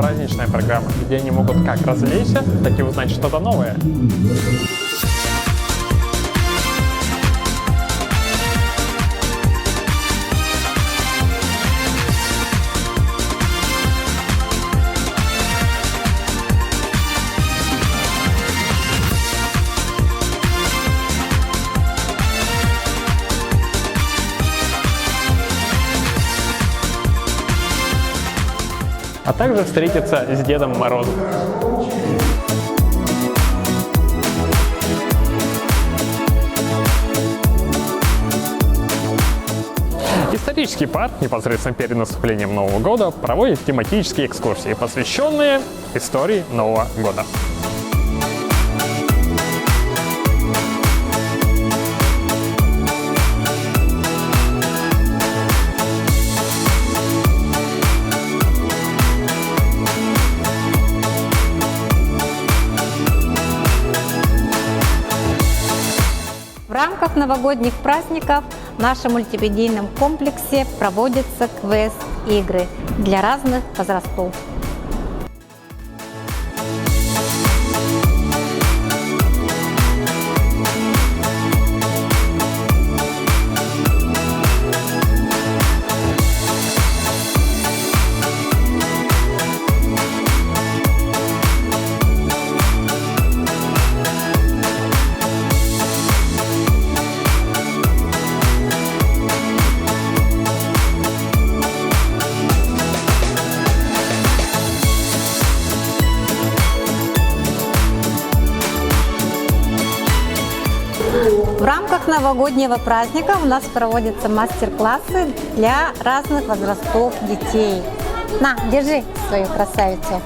праздничная программа, где они могут как развлечься, так и узнать что-то новое. А также встретиться с Дедом Морозом. Исторический парк непосредственно перед наступлением Нового года проводит тематические экскурсии, посвященные истории Нового года. В рамках новогодних праздников в нашем мультимедийном комплексе проводятся квест-игры для разных возрастов. В рамках новогоднего праздника у нас проводятся мастер-классы для разных возрастов детей. На, держи свою красавицу.